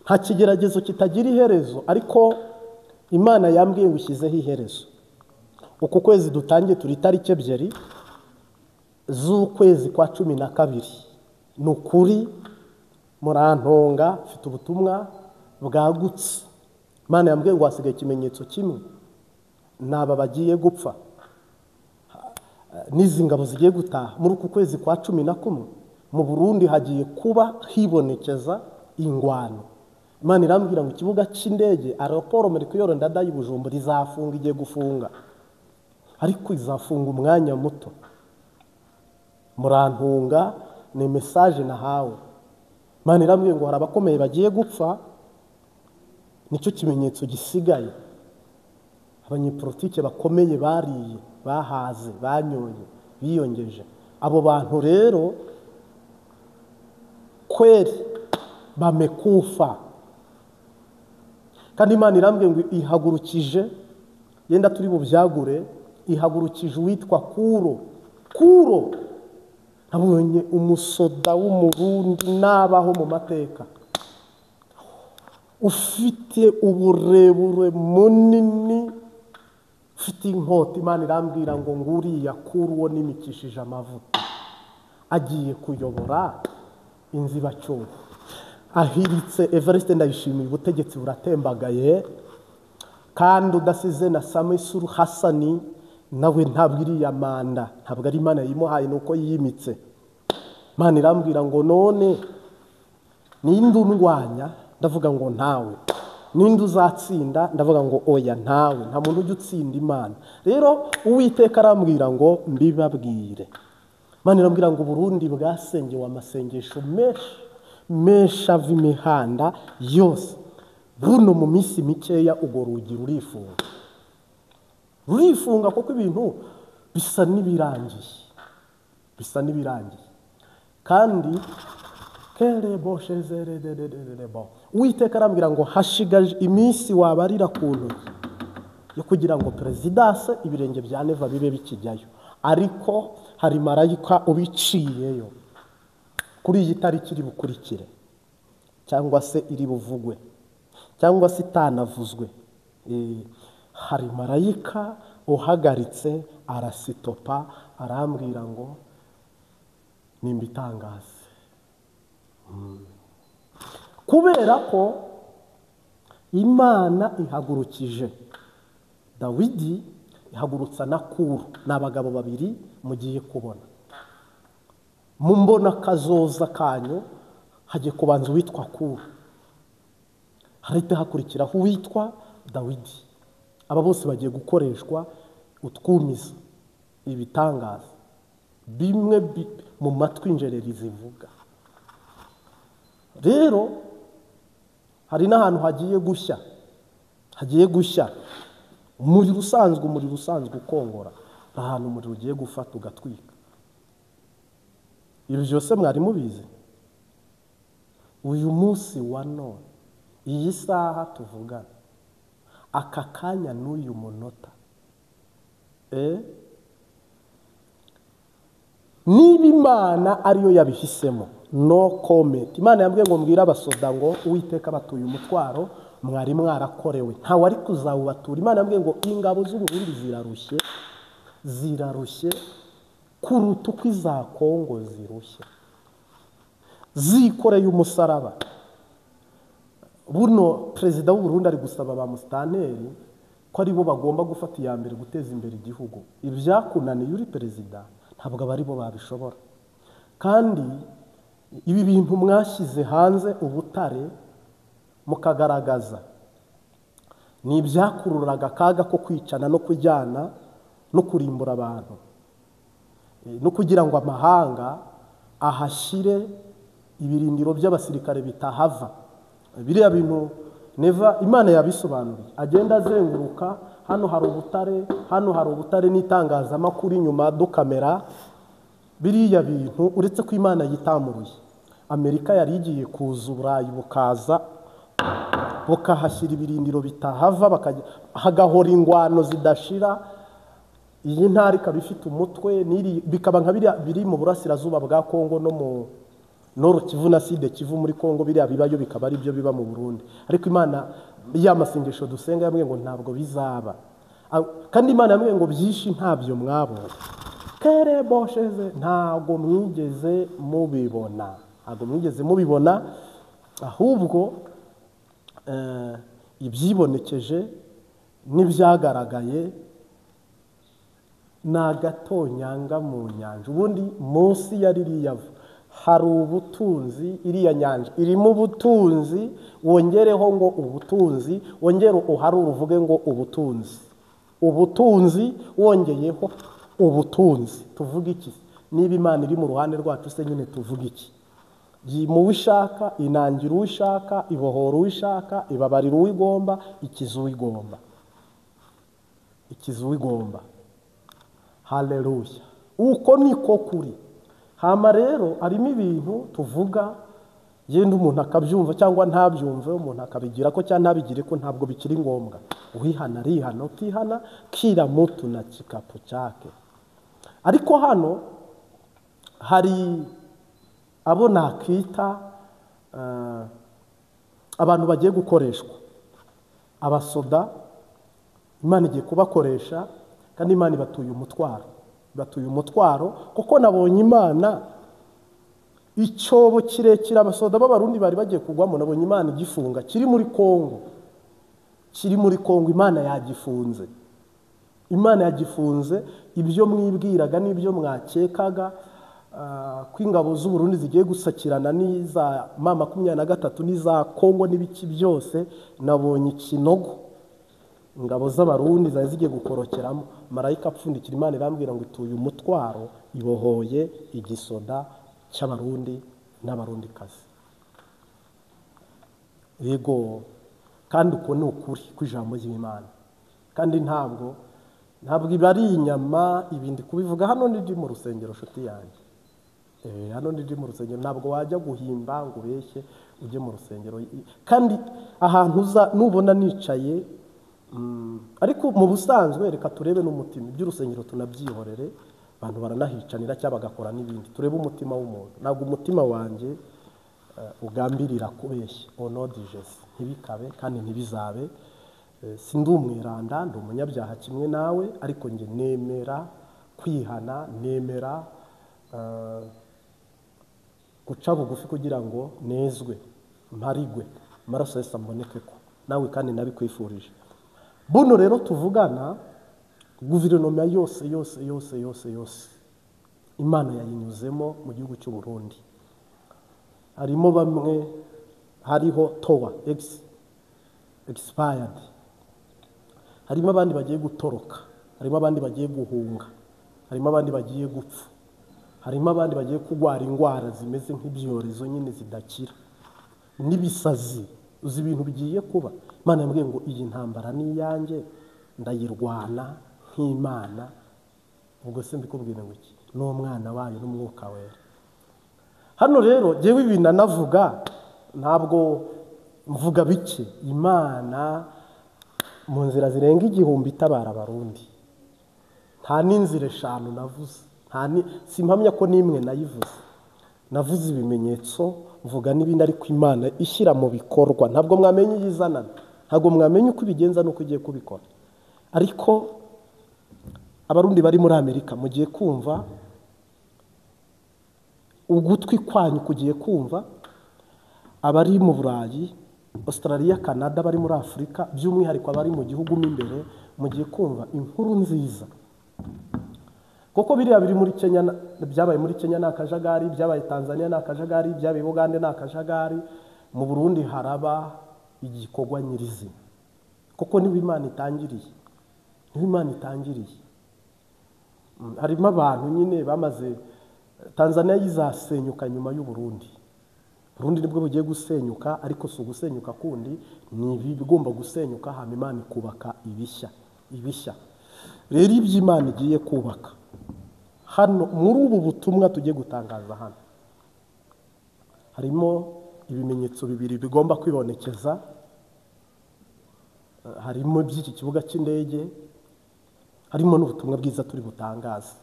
nta kigeragezo kitagira iherezo, ariko Imana yambwiye ngo ishyizeho iherezo. Uku kwezi dutangiye turi tariki 2 z'ukwezi kwa 12. Ni ukuri murantonga, mfite ubutumwa bwagutse. Imana yambwiye ngo hasigaye ikimenyetso kimwe, naba bagiye gupfa n'izi ngabo zigiye gutaha. Muri uku kwezi kwa 11 mu Burundi hagiye kuba hibonekeza ingwano. Imana irambwira ngo ikibuga cy'indege aeroport Melchior Ndadaye Bujumbura izafunga, igiye gufunga, ariko izafunga umwanya muto. Murantunga, ni message nahawe. Imana irambwira ngo hari abakomeye bagiye gupfa, nicyo kimenyetso gisigaye. Abanyepolitike bakomeye bariye, bahaze, banyoye, biyongeje. Abo bantu rero kweli bamekufa. Kandi Imana irambwiye ngo ihagurukije, yenda turi bubyagure, ihagurukije uwitwa Kuro. Nabonye umusoda w'umurundi nabaho mu mateka, ufite uburebure munini, ufite inkota. Imana irambwira ngo nguriya Kuro nimikishije amavuta, agiye kuyobora inzibacyuho. Ahiritse Evariste Ndayishimiye, ubutegetsi buratembagaye, kandi udasize na Samsuru Hasani nawe ntabwo iriya manda, ntabwo ari Imana yimuhaye, nuko yimitse. Imana irambwira ngo none ninde undwanya, ndavuga ngo ntawe. Ninde uzatsinda, ndavuga ngo oya ntawe. Nta muntu ujya utsinda Imana. Rero Uwiteka arambwira ngo mbibabwire. Imana irambwira ngo Burundi bwasengewe amasengesho menshi ava imihanda yose. Buno mu minsi mikeya ugo rugi rurifunga kuko ibintu bisa n'ibirangiye. Kandi Uwiteka arambwira ngo hashigaje iminsi wabarira ku ntoki yo kugira ngo Presidence ibirenge bya Neva bibe bikijyayo, ariko hari marayika ubiciyeyo kuri iyi tariki iri bukurikire, cyangwa se iri buvugwe, cyangwa se itanavuzwe. Hari marayika uhagaritse arasitopa, arambwira ngo nimbitangaze. Kubera ko Imana ihagurukije Dawidi, ihagurutsa na Kuro, n'abagabo babiri mugiye kubona. Mumbona kazoza kanyu hagiye kubanza uwitwa Kuro, harite hakurikiraho uwitwa Dawidi. Aba bose bagiye gukoreshwa utwumiza ibitangaza bimwe mu matwi injereri zivuga. Rero hari n'ahantu hagiye gushya umuriro usanzwe ukongora, ahantu umuriro ugiye gufata ugatwika. Ibyo byose mwari mubizi. Uyu munsi wa none, iyi saha tuvugana, aka kanya n'uyu munota, niba Imana ariyo yabihisemo, no comment. Imana yambwiye ngo mbwira abasoda ngo Uwiteka batuye umutwaro mwari mwarakorewe, nta wari kuzawubatura. Imana yambwiye ngo ingabo z'u Burundi zirarushye kuruta uko iza Kongo zirushye, zikoreye umusaraba. Buno perezida w'u Burundi ari gusaba ba musitanteri ko ari bo bagomba gufata iya mbere guteza imbere igihugu. Ibyakunaniye uri perezida ntabwo abari bo babishobora. Kandi ibi bintu mwashyize hanze ubutare mukagaragaza, ni ibyakururaga akaga ko kwicana no kujyana no kurimbura abantu, no kugira ngo amahanga ahashyire ibirindiro by'abasirikare bitahava. Biriya bintu Neva Imana yabisobanuriye, agenda azenguruka, hano hari ubutare n'itangazamakuru inyuma do kamera. Biriya bintu uretse ko Imana yitamuruye, Amerika yari igiye kuza, Uburayi bukaza bukahashyira ibirindiro bitahava, hagahora ingwano zidashira. Iyi ntara ikaba ifite umutwe, bikaba nka biri mu burasirazuba bwa Kongo Noro Kivu na Side Kivu muri Kongo biriya bibayo bikaba ari byo biba mu Burundi. Ariko Imana y'amasengesho dusenga yamwe ngo ntabwo bizaba, kandi Imana yamwe ngo byinshi ntabyo mwabo kere bosheze ntabwo mwigeze mubibona, ahubwo ibyibonekeje n'ibyagaragaye ni agatonyanga mu nyanja. Ubundi munsi ya ririya hari ubutunzi, iriya nyanja irimo ubutunzi, wongereho ngo ubutunzi, wongere uharure uvuge ngo ubutunzi wongeyeho ubutunzi. Tuvuga iki? Niba Imana iri mu ruhande rwacu se nyine tuvuga iki? Yima uwishaka, inangira uwishaka, ibohora uwishaka, ibabarira uwigomba, ikiza uwigomba. Haleluya. Uko niko kuri. Hama rero harimo ibintu tuvuga yenda umuntu akabyumva cyangwa ntabyumve, umuntu akabigira ko cyangwa ntabigire ko, ntabwo bikiri ngombwa. Uhihana arihana, utihana kila mutu na kikapu chake. Ariko hano hari abo nakita abantu bagiye gukoreshwa, abasoda. Imana igiye kubakoresha kandi Imana ibatuye umutwaro, kuko nabonye Imana icyobo kirekire abasoda b'abarundi bari bagiye kugwamo, nabonye Imana igifunga kiri muri Kongo. Imana yagifunze. Ibyo mwibwiraga n'ibyo mwakekaga ko ingabo z'u Burundi zigiye gusakirana n'iza M23 n'iza Kongo n'ibiki byose, nabonye ikinogo ingabo z'abarundi zari zigiye gukorokeramo. Marayika apfundikira, Imana irambwira ngo ituye umutwaro, ibohoye igisoda cy'abarundi n'abarundikazi. Yego, kandi uko ni ukuri kw'ijambo ry'Imana, kandi ntabwo iba ari inyama ibindi kubivuga. Hano ndi mu rusengero nshuti yanjye, ntabwo wajya guhimba ngo ubeshye ujye mu rusengero. Kandi ahantu uza nubona nicaye, ariko mu busanzwe reka turebe n'umutima. Iby'urusengero tunabyihorere, abantu baranahicanira cyangwa bagakora n'ibindi. Turebe umutima w'umuntu. Ntabwo umutima wanjye ugambirira kubeshya, onodijesi ntibikabe kandi ntibizabe. Sindi umwiranda, ndi umunyabyaha kimwe nawe, ariko njye nemera kwihana, nemera guca bugufi kugira ngo nezwe, mparigwe, amaraso Yesu amboneke ko nawe kandi nabikwifurije. Buno rero tuvugana, guverinoma yose Imana yayinyuzemo mu gihugu cy'u Burundi. Harimo bamwe, hariho towa expired, harimo abandi bagiye gutoroka, harimo abandi bagiye guhunga, harimo abandi bagiye gupfa, harimo abandi bagiye kugwara indwara zimeze nk'ibyorezo nyine zidakira n'ibisazi. Uzi ibintu bigiye kuba. Imana yambwiye ngo iyi ntambara ni iyanjye, ndayirwana nk'Imana. Ubwo se mbikubwira ngo iki? N'umwana wayo n'umwuka wera. Hano rero jewe ibintu navuga ntabwo mvuga bike. Imana mu nzira zirenga 1000 itabara abarundi, nta n'inzira 5 navuze, simpamya ko n'imwe nayivuze. Navuze ibimenyetso, mvuga n'ibindi, ariko Imana ishyira mu bikorwa. Ntabwo mwamenye yizanana, ntabwo mwamenye uko ibigenza nuko igiye kubikora. Ariko abarundi bari muri Amerika mugiye kumva, ugutwi kwanyu kugiye kumva. Abari mu Burayi, Australia, Canada, bari muri Afrika, by'umwihariko abari mu gihugu imbere, mugiye kumva inkuru nziza. Kuko biriya biri muri Kenya, byabaye muri Kenya n'akajagari, byabaye Tanzania n'akajagari, byabaye Uganda n'akajagari, mu Burundi haraba igikorwa nyirizina. Kuko niba Imana itangiriye, harimo abantu nyine bamaze. Tanzania yizasenyuka nyuma y'u Burundi. Burundi nibwo bugiye gusenyuka, ariko si ugusenyuka kundi, ni bigomba gusenyuka, hama Imana ikubaka ibishya. Rero iby'Imana igiye kubaka hano muri ubu butumwa tugiye gutangaza hano, harimo ibimenyetso bibiri bigomba kwibonekeza. Harimo iby'iki kibuga cy'indege, harimo n'ubutumwa bwiza turi butangaza.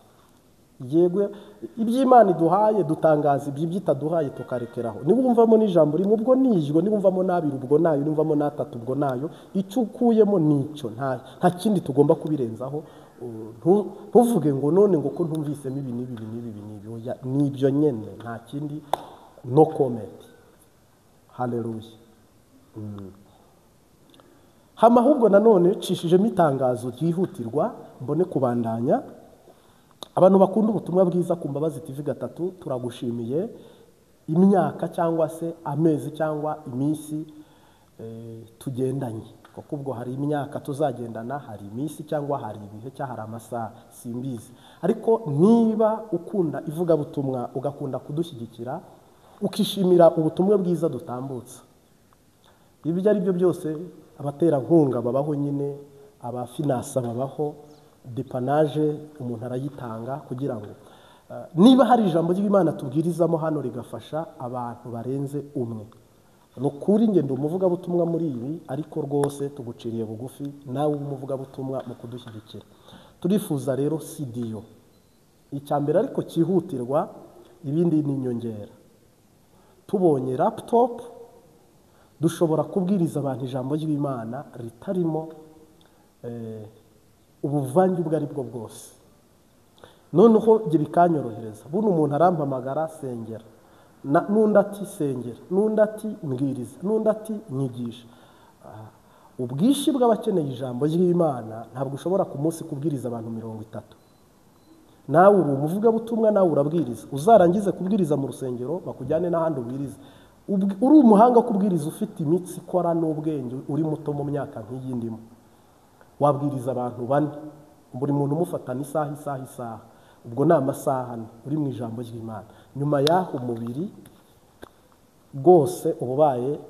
yego iby'Imana iduhaye dutangaza iby'itaduhaye tukarekeraho. Niwumvamo n'ijambo rimwe ubwo nijyo, niwumvamo n'abiri ubwo nayo, niwumvamo n'atatu ubwo nayo, icyo ukuyemo nicyo, nta kindi tugomba kubirenzaho. Ntuvuge ngo none ngo ko ntumvisemo ibi nibyo nyene, nta kindi, no comment. Haleluya. Hama ahubwo nanone cishijemo itangazo ryihutirwa mbone kubandanya. Abantu bakunda ubutumwa bwiza ku Mbabazi TV gatatu, turagushimiye imyaka cyangwa se amezi cyangwa iminsi tugendanye, kuko ubwo hari imyaka tuzagendana, hari iminsi cyangwa hari ibihe cyangwa hari amasaha simbizi. Ariko niba ukunda ivuga butumwa ugakunda kudushyigikira, ukishimira ubutumwa bwiza dutambutsa, ibyo ari byo byose, abatera nkunga babaho nyine, abafinansa babaho, depanage umuntu arayitanga kugira ngo niba hari ijambo ry'Imana tubwirizamo hano rigafasha abantu barenze umwe. Nukuri ngende umuvuga butumwa muri ibi, ariko rwose tuguciriye bugufi nawe umuvuga butumwa mu kudushyigikira. Turifuza rero CDO icyambere ariko cyihutirwa, ibindi ni inyongera. Tubonye laptop dushobora kubwiriza abantu ijambo ry'Imana ritarimo ubuvangi ubwo ari bwo bwose. Noneho nge bikanyorohereza, buno umuntu arampamagara sengera, n'undi ati sengera, n'undi ati mbwiriza, n'undi ati nyigisha. Ubwishi bw'abakeneye ijambo ry'Imana ntabwo ushobora ku munsi kubwiriza abantu 30. Nawe uri umuvuga butumwa, nawe urabwiriza, uzarangize kubwiriza mu rusengero bakujyane n'ahandi ubwiriza. Uri umuhanga kubwiriza, ufite imitsi ikora n'ubwenge, uri muto mu myaka nk'iyi ndimo, wabwiriza abantu 4, buri muntu umufatana isaha, ubwo ni amasaha uri mu ijambo ry'Imana. Nyuma y'aho umubiri rwose ubaye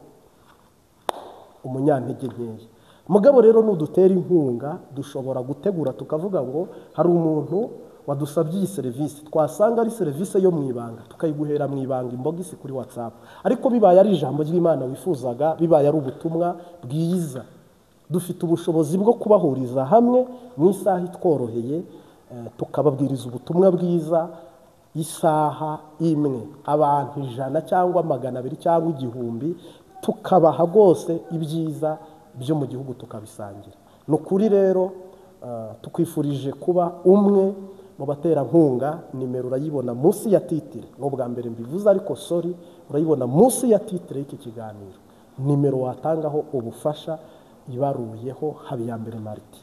umunyantege nkeya. Mugabo rero nudutera inkunga dushobora gutegura tukavuga ngo hari umuntu wadusabye iyi serivisi, twasanga ari serivisi yo mu ibanga, tukayiguhera mu ibanga imbogisi kuri WhatsApp. Ariko bibaye ari ijambo ry'Imana wifuzaga, bibaye ari ubutumwa bwiza, dufite ubushobozi bwo kubahuriza hamwe mu isaha itworoheye, tukababwiriza ubutumwa bwiza isaha imwe, abantu 100 cyangwa 200 cyangwa 1000, tukabaha rwose ibyiza byo mu gihugu tukabisangira. Nukuri rero tukwifurije kuba umwe mu batera nkunga. Nimero urayibona munsi ya titire, n'ubwa mbere mbivuze ariko sorry, urayibona munsi ya titire y'iki kiganiro. Nimero watangaho ubufasha ibaruyeho Habiyambere Martin.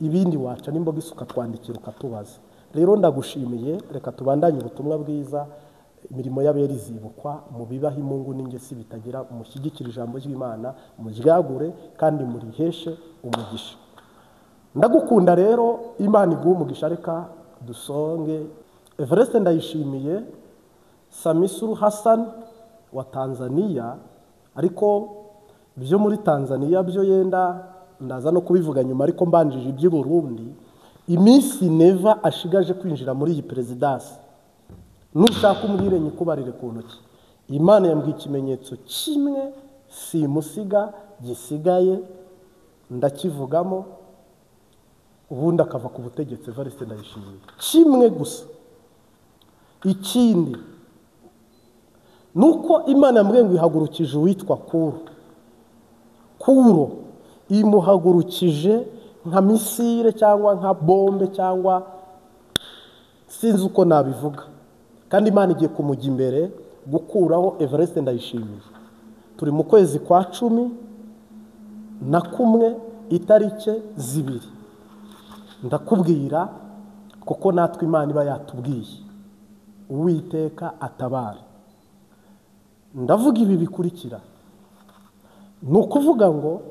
Ibindi waca n'imboga isuka twandikira ukatubaza. Rero ndagushimiye, reka tubandanye ubutumwa bwiza. Imirimo y'abera izibukwa mu bibaho imungu n'ingesi bitagira, umushyigikira ijambo ry'Imana, muryagure kandi muriheshe umugisha. Ndagukunda rero, Imana iguhe umugisha. Reka dusonge. Everest Ndayishimiye, Samisuru Hassan wa Tanzania, ariko byo muri Tanzania byo yenda ndaza no kubivuga nyuma, ariko mbanjije iby'i Burundi. Iminsi neva ashigaje kwinjira muri iyi presidence, nushaka umbwire nyikubarire ku ntoki. Imana yambwiye ikimenyetso kimwe simusiga gisigaye ndakivugamo, ubundi akava ku butegetsi. Everest Ndayishimiye kimwe gusa. Ikindi nuko Imana yambwiye ngo ihagurukije uwitwa Kuro, imuhagurukije nka misile cyangwa nka bombe cyangwa sinzi uko nabivuga, kandi Imana igiye kumujya imbere gukuraho Everest Ndayishimiye. Turi mu kwezi kwa 11 itarike 2. Ndakubwira kuko natwe Imana iba yatubwiye, Uwiteka atabara. Ndavuga ibi bikurikira, nukuvuga ngo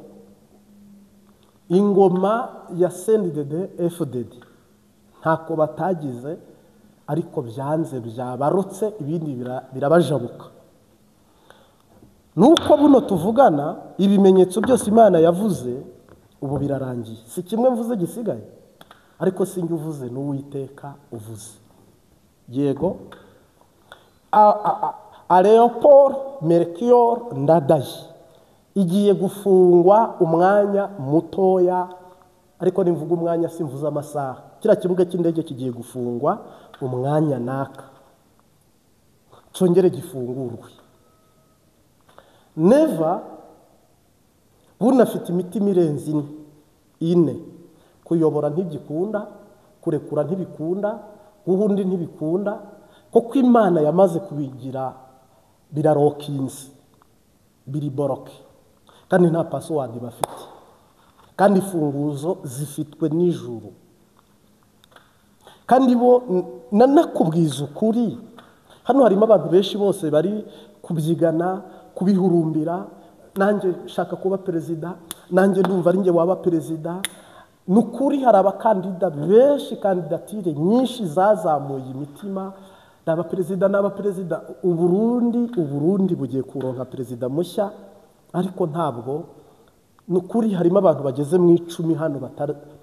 ingoma ya CNDD FDD ntako batagize, ariko byanze byabarotse, ibindi birabajabuka. Nuko buno tuvugana ibimenyetso byose Imana yavuze ubu birarangiye. Si kimwe mvuze gisigaye, ariko sinjye uvuze, n'Uwiteka uvuze. Yego, Leopold Melchior Ndadaye igiye gufungwa umwanya mutoya, ariko nimvuga umwanya simvuza amasaha. kiriya kibuga cy'indege kigiye gufungwa umwanya naka cyongere gifungurwe. Neva bunafite imitima irenze ine, kuyobora ntibikunda, kurekura ntibikunda, guhundi ntibikunda, kuko Imana yamaze kubigira birarokinze, biri boroke, kandi nta password bafite, kandi imfunguzo zifitwe n'ijuru. Kandi bo nanakubwiza ukuri, hano harimo abantu benshi bose bari kubyigana, kubihurumbira, nanjye shaka kuba perezida, nanjye ndumva ari nge waba perezida. Nukuri hari abakandida benshi, kandidatire nyinshi zazamuye imitima, n'aba perezida. Uburundi bugiye kuronka perezida mushya, ariko ntabwo nukuri harimo abantu bageze mu 10 hano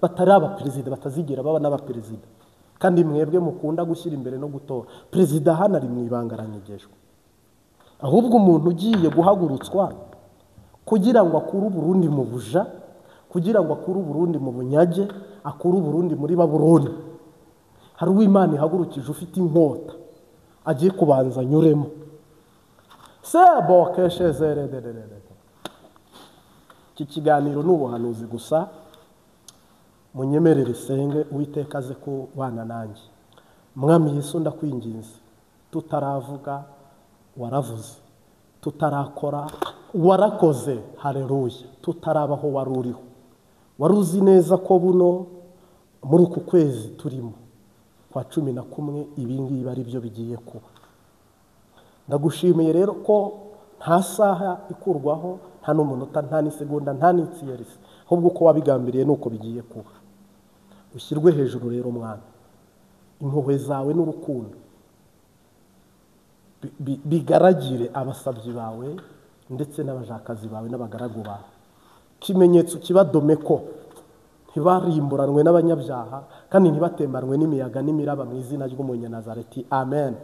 batari abaperezida, batazigera baba n'abaperezida. Kandi mwebwe mukunda gushyira imbere no gutora perezida, hano ari mu ibangaranyigejwe. Ahubwo umuntu ugiye guhagurutswa kugira ngo akure Burundi mu buja, kugira ngo akure Burundi mu bunyage, akure Burundi muri Babuloni, hari uw'Imana ihagurukije ufite inkota agiye kubanza nyuremo. Sebo keshezerererere. Iki kiganiro n'ubuhanuzi gusa, munyemerere senge Uwiteka aze ku bana nanjye. Mwami Yesu ndakwinginze, tutaravuga waravuze, tutarakora warakoze, haleluya, tutarabaho waruriho. Waruzi neza ko buno muri uku kwezi turimo kwa 11 ibingibi ari byo bigiye kuba. Ndagushimiye rero ko nta saha ikurwaho, nta n'umunota, nta n'isegonda, nta n'itsiyerisi, ahubwo ko wabigambiriye nuko bigiye kuba. Ushyirwe hejuru rero Mwana, impuhwe zawe n'urukundo bigaragire abasabyi bawe ndetse n'abajakazi bawe n'abagaragu bawe. Kimenyetso kibadome ko ntibarimburanwe n'abanyabyaha, kandi ntibatemanwe n'imiyaga n'imiraba mu izina ry'Umunyanazareti, amen.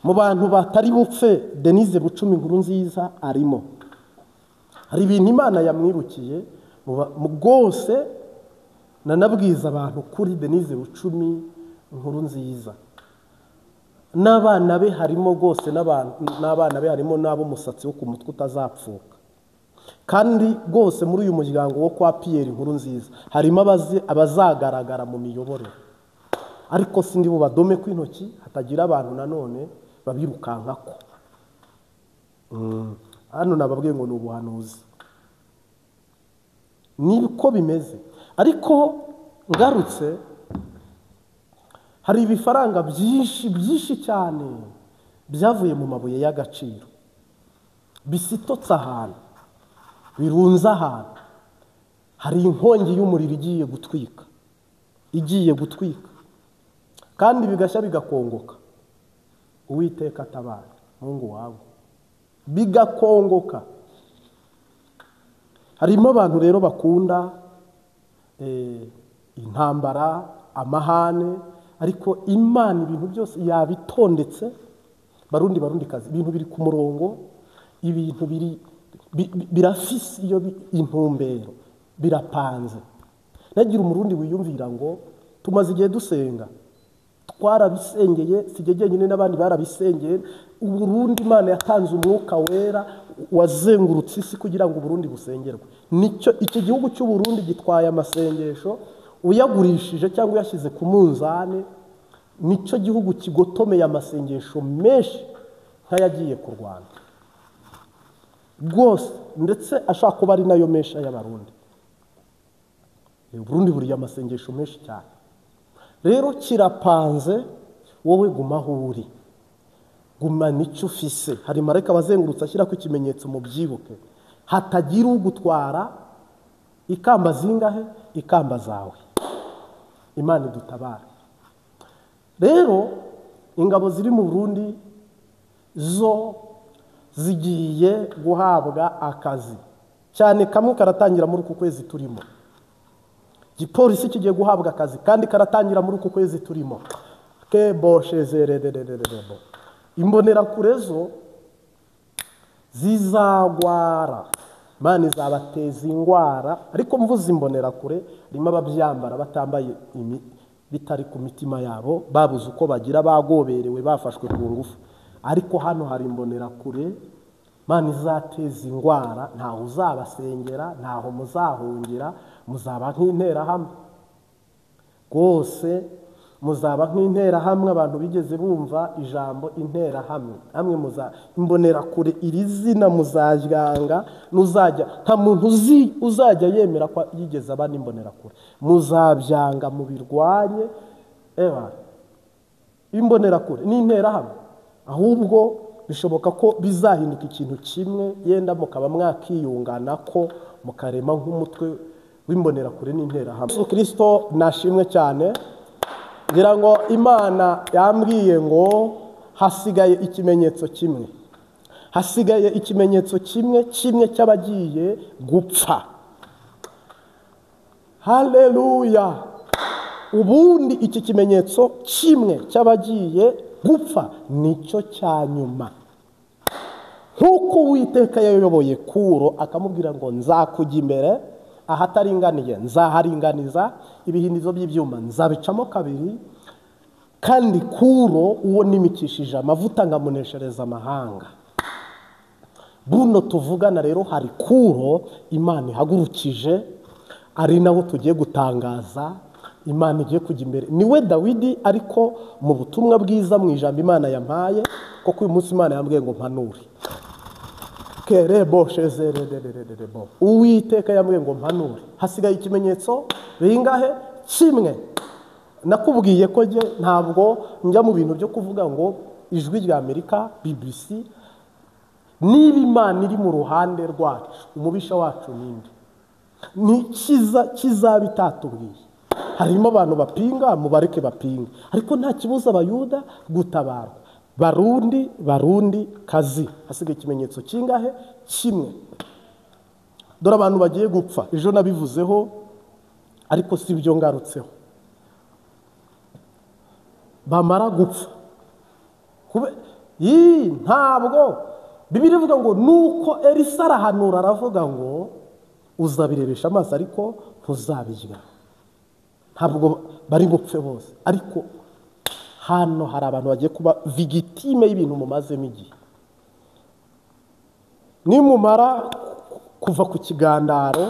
Mu bantu batari bupfe, Denise Bucumi Nkurunziza arimo. Hari ibintu Imana yamwibukiye mu bwose, nanabwiza abantu kuri Denise Bucumi Nkurunziza. N'abana be harimo rwose, n'abana be harimo n'abo umusatsi wo ku mutwe utazapfuka. Kandi rwose muri uyu muryango wo kwa Pierre Nkurunziza harimo abazagaragara mu miyoborere, ariko sindi bubadome kw'intoki hatagira abantu nanone babirukankako. Hano nababwiye ngo ni ubuhanuzi, niko bimeze. Ariko ngarutse, hari ibifaranga byinshi cyane byavuye mu mabuye y'agaciro, bisitotse ahantu, birunze ahantu. Hari inkongi y'umuriro igiye gutwika, kandi bigashya bigakongoka. Uwiteka atabara Mungu wawe, bigakongoka. Harimo abantu rero bakunda intambara, amahane, ariko Imana ibintu byose yabitondetse. Barundi kazi, ibintu biri ku murongo, ibintu birafise iyo intumbero, birapanze. Nagira umurundi wiyumvira ngo tumaze igihe dusenga, twarabisengeye, sije nyine n'abandi barabisengeye. Uburundi Imana yatanze umwuka wera wazengurutse isi kugira ngo Burundi busengerwe. Nicyo iki gihugu cy'u Burundi gitwaye amasengesho, uyagurishije cyangwa uyashyize ku munzane, nicyo gihugu kigotomeye amasengesho menshi nk'ayagiye ku Rwanda rwose, ndetse ashaka kuba ari nayo menshi y'Abarundi. Burundi buriya amasengesho menshi cyane. Rero kirapanze, wowe guma aho uri, guma nicyo ufise. Hari marayika bazengurutse ashyira ku ikimenyetso mu byibuke, hatagira ugutwara ikamba zingahe, ikamba zawe. Imana idutabara. Rero ingabo ziri mu Burundi zo zigiye guhabwa akazi cyane, kamwe karatangira muri uku kwezi turimo. Igipolisi kigiye guhabwa akazi kandi karatangira muri uku kwezi turimo. Imbonera kurezo zizagwara Imana izabateza ingwara, ariko mvuze imbonerakure harimo ababyambara batambaye bitari ku mitima yabo, babuze uko bagira, bagoberewe, bafashwe ku ngufu. Ariko hano hari imbonerakure Imana izateza ingwara, ntaho uzabasengera, ntaho muzahungira, muzaba nk'interahamwe rwose, muzaba nk'interahamwe. Abantu bigeze bumva ijambo interahamwe, hamwe imbonerakure, iri zina muzaryanga, nuzajya nta muntu uzajya yemera ko yigeze aba n'imbonerakure, muzabyanga mubirwanye. Imbonerakure n'interahamwe ahubwo bishoboka ko bizahinduka ikintu kimwe, yenda mukaba mwakiyungana ko mukarema nk'umutwe w'imbonerakure n'interahamwe. Yesu Kristo nashimwe cyane. Ngira ngo Imana yambwiye ngo hasigaye ikimenyetso kimwe, hasigaye ikimenyetso kimwe cy'abagiye gupfa. Haleluya! Ubundi iki kimenyetso kimwe cy'abagiye gupfa nicyo cya nyuma. Nk'uko Uwiteka yayoboye Kuro akamubwira ngo nzakujya imbere, ahataringaniye nzaharinganiza, ibihindizo by'ibyuma nzabicamo kabiri, kandi Kuro uwo nimikishije amavuta ngamuneshereza amahanga. Buno tuvugana rero hari Kuro Imana ihagurukije, ari nawe tugiye gutangaza. Imana igiye kujya imbere, niwe Dawidi, ariko mu butumwa bwiza mu ijambo Imana yampaye, kuko uyu munsi Imana yambwiye ngo mpanure. Uwiteka yambwiye ngo mpanure. Hasigaye ikimenyetso bingahe? Kimwe. Nakubwiye ko nge ntabwo njya mu bintu byo kuvuga ngo ijwi rya Amerika, BBC, niba Imana iri mu ruhande rwacu, umubisha wacu ninde? Ni kizaba itatubwiye. Harimo abantu bapinga, mubareke bapinga, ariko nta kibuza Abayuda gutabarwa. Barundi kazi. Hasigaye ikimenyetso kingahe? Kimwe. Dore abantu bagiye gupfa, ejo nabivuzeho, ariko si byo ngarutseho. Bamara gupfa, ntabwo Bibiliya ivuga ngo nuko Elisa arahanura, aravuga ngo uzabirebesha amaso ariko ntuzabirya. Ntabwo bari gupfe bose, ariko hano hari abantu bagiye kuba vigitime y'ibintu mumazemo igihe. Nimumara kuva ku kigandaro,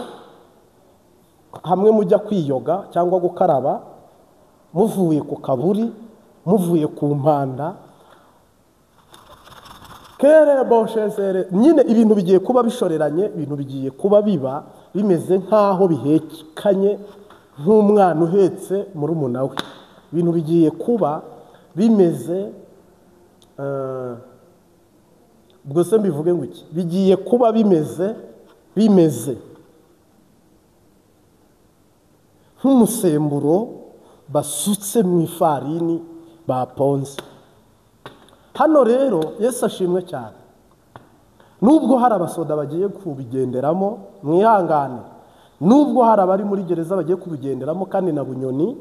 hamwe mujya kwiyoga cyangwa gukaraba, muvuye ku kaburi, muvuye ku mpanda, nyine ibintu bigiye kuba bishoreranye, ibintu bigiye kuba biba bimeze nk'aho bihekanye nk'umwana uhetse murumuna we. Ibintu bigiye kuba bimeze, ubwo se mbivuge ngo iki? Bigiye kuba bimeze nk'umusemburo basutse mu ifarini baponze. Hano rero Yesu ashimwe cyane. Nubwo hari abasoda bagiye kubigenderamo, mwihangane. Nubwo hari abari muri gereza bagiye kubigenderamo, kandi na Bunyoni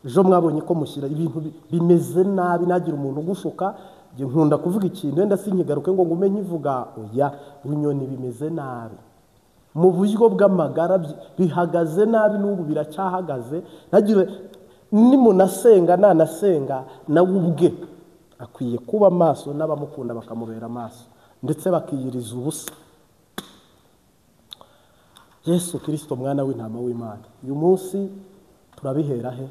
ejo mwabonye ko mushyira ibintu bimeze nabi, nagira umuntu ugushuka. Nkunda kuvuga ikintu wenda sinkigaruke ngo ngume nkivuga oya, Bunyoni bimeze nabi mu buryo bw'amagara, bihagaze nabi, n'ubu biracyahagaze. Nagira nimunasenga, nanasenga nawe ubwe akwiye kuba maso, n'abamukunda bakamubera maso, ndetse bakiyiriza ubusa. Yesu Kristo mwana w'intama w'Imana, uyu munsi turabihera he?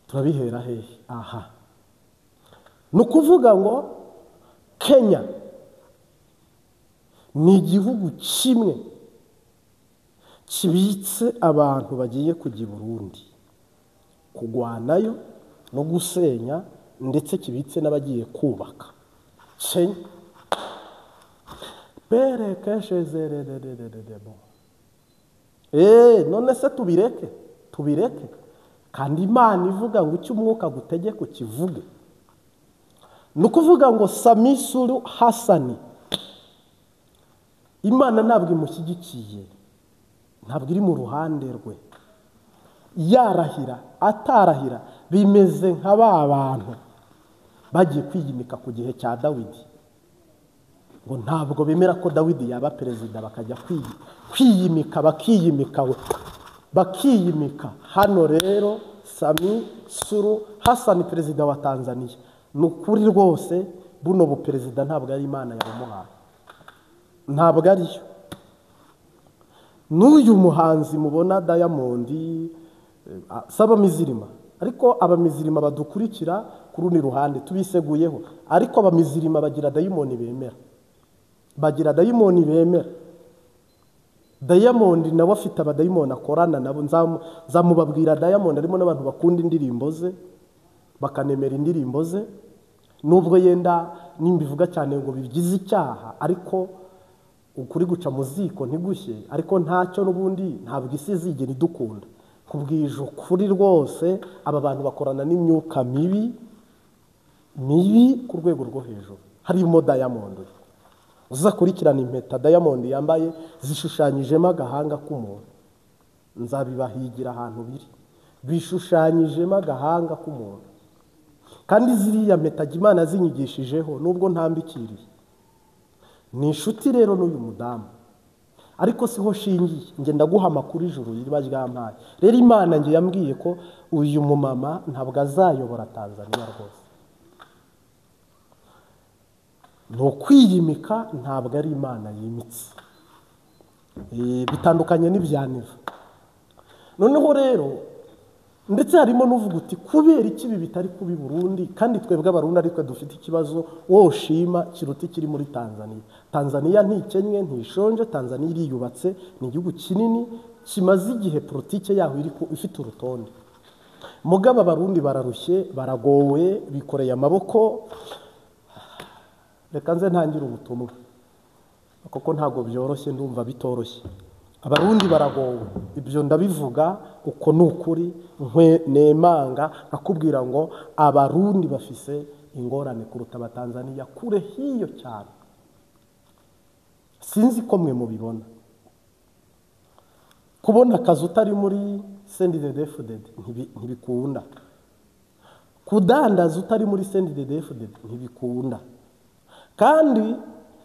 Turabihera he? Aha, ni ukuvuga ngo Kenya ni igihugu kimwe kibitse abantu bagiye kujya i Burundi kugwanayo no gusenya, ndetse kibitse n'abagiye kubaka. Kenya none se tubireke kandi Imana ivuga ngo icyo umwuka gutegeka kivuge. Ni ukuvuga ngo Samia Suluhu Hassan, Imana ntabwo imushyigikiye, ntabwo iri mu ruhande rwe. Yarahira atarahira bimeze nka ba bantu bagiye kwiyimika ku gihe cya Dawidi. ngo ntabwo bemera ko Dawidi yaba perezida bakajya kwiyimika bakiyimika. Hano rero Sami Suru Hassan perezida wa Tanzania, ni ukuri rwose buno buperezida ntabwo ari Imana yabumuhaye, ntabwo ariyo. N'uyu muhanzi mubona Diamond saba mizirima, ariko abamizirima badukurikira ku rundi ruhande tubiseguyeho, ariko abamizirima bagira dayimoni bemera, Diamond nawe afite abadayimoni akorana nabo. Nzamubabwira Diamond arimo n'abantu bakunda indirimbo ze bakanemera indirimbo ze, nubwo yenda nimbivuga cyane ngo bigize icyaha, ariko ukuri guca mu ziko ntigushye. Ariko ntacyo n'ubundi ntabwo isi izigera idukunda, kubwije ukuri rwose. Aba bantu bakorana n'imyuka mibi ku rwego rwo hejuru. Harimo Diamond uzakurikirana impeta Diamond yambaye zishushanyijemo agahanga k'umuntu, nzabibahigira ahantu biri, bishushanyijemo agahanga k'umuntu. Kandi ziriya mpeta Imana zinyigishijeho nubwo ntambikiriye. Ni inshuti rero n'uyu mudamu, ariko siho shingiye. Nge ndaguha amakuru ijuru riba ryampaye. Rero Imana nge yambwiye ko uyu mumama ntabwo azayobora Tanzania rwose. Ni ukwiyimika, ntabwo ari Imana yimitse. Bitandukanye n'ibya Neva. Noneho rero ndetse harimo n'uvuga uti kubera iki ibi bitari kubi Burundi, kandi twebwe abarundi ariko dufite ikibazo woshima kiruta kiri muri Tanzania. Tanzania ntikennye ntishonje, Tanzania iriyubatse, ni igihugu kinini kimaze igihe politike yaho ifite urutonde. Mugabo abarundi bararushye, baragowe, bikoreye amaboko. Reka nze ntangire ubutumwa kuko ntago byoroshye, ndumva bitoroshye. Abarundi baragowe, ibyo ndabivuga uko nukuri nemanga akubwira ngo abarundi bafise ingorane kuruta abatanzania kure hiyo cyane. Sinzi ko mwe mubibona. Kubona akazi utari muri CNDD-FDD ntibikunda, kudandaza utari muri CNDD-FDD ntibikunda. Kandi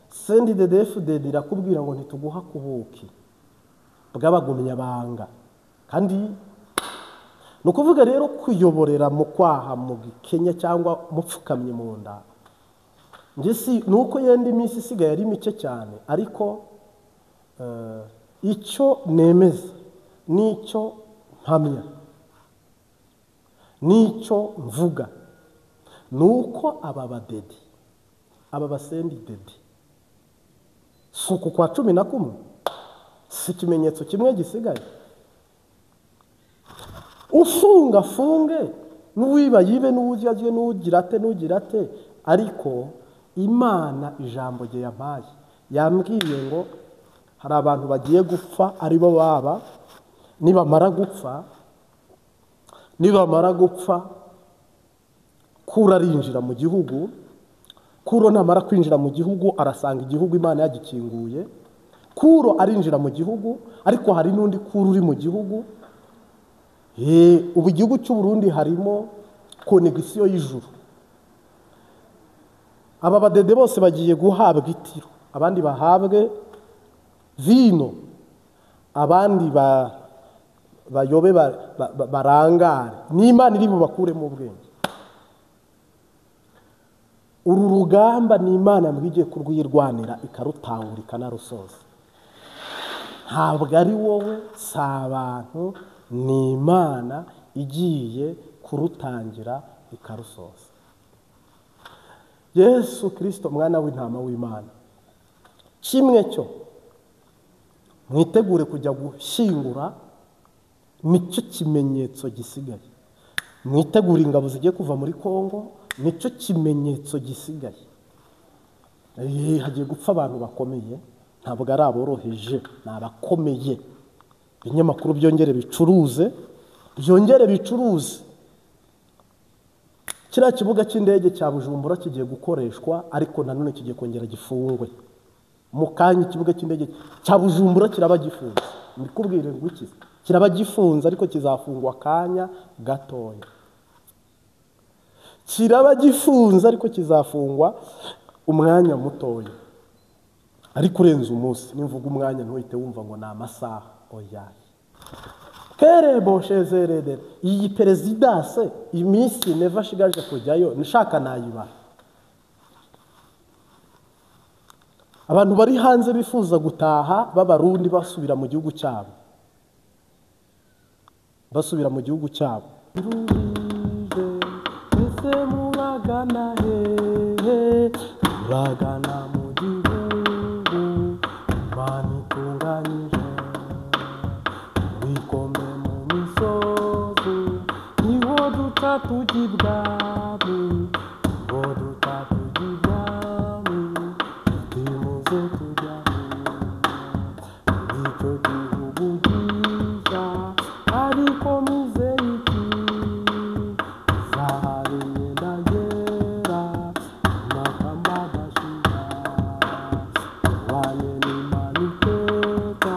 CNDD-FDD irakubwira ngo ntituguha kubuki bw'abagumya banga. Kandi no kuvuga rero kuyoborera mu kwaha mu Kenya cyangwa mupfukamye mu nda. Nje si nuko yenda iminsi isigaye ari mike cyane, ariko icyo nemeza n'icyo mpamya n'icyo mvuga nuko aba badedi, aba basendidedi, suku kwa 11 si ikimenyetso kimwe gisigaye. Funge n'uwiba yibe n'ujyaje n'ugira ate, ariko Imana ijambo rye yampaye yambwiye ngo hari abantu bagiye gupfa, aribo baba nibamara gupfa Kuro arinjira mu gihugu. Kuro namara kwinjira mu gihugu arasanga igihugu Imana yagikinguye. Kuro arinjira mu gihugu, ariko hari n'undi Kuro uri mu gihugu. Ubu igihugu cy'u Burundi harimo konegisiyo y'ijuru. Aba badede bose bagiye guhabwa itiro, abandi bahabwe vino, abandi bayobe barangare. N'Imana iri bubakuremo ubwenge. Uru rugamba ni Imana mwigiye kurwirwanira ikarutangura ikanarusoza. Ntabwo ari wowe, si abantu, ni Imana igiye kurutangira ikarusoza. Yesu Kristo mwana w'intama w'Imana, kimwe cyo mwitegure kujya gushyingura, nicyo kimenyetso gisigaye. Mwitegure ingabo zigiye kuva muri Kongo, nicyo kimenyetso gisigaye. Hagiye gupfa abantu bakomeye, ntabwo ari aboroheje, ni abakomeye. Ibinyamakuru byongere bicuruze. Kiriya kibuga cy'indege cya Bujumbura kigiye gukoreshwa, ariko nanone kigiye kongera gifungwe. Mu kanya ikibuga cy'indege cya Bujumbura kiraba gifunze. Mbikubwire ngo iki, kiraba gifunze, ariko kizafungwa kanya gatoya. Kiraba gifunze, ariko kizafungwa umwanya mutoya. ariko urenze umunsi nimvuga umwanya ntuhite wumva ngo ni amasaha oya kerebo shezerede iyi perezidanse iminsi neva shigaje kujyayo nishaka nayibara abantu bari hanze bifuza gutaha b'abarundi basubira mu gihugu cyabo ese muragana hehe muragana mu gihugu Imana itunganyije wikome mu misozi niho duca tujya ibwami tutimuze tujya icyo gihugu cyiza ariko muzeye iki zahari imyenda yera amakamba adashira tubane n'Imana iteka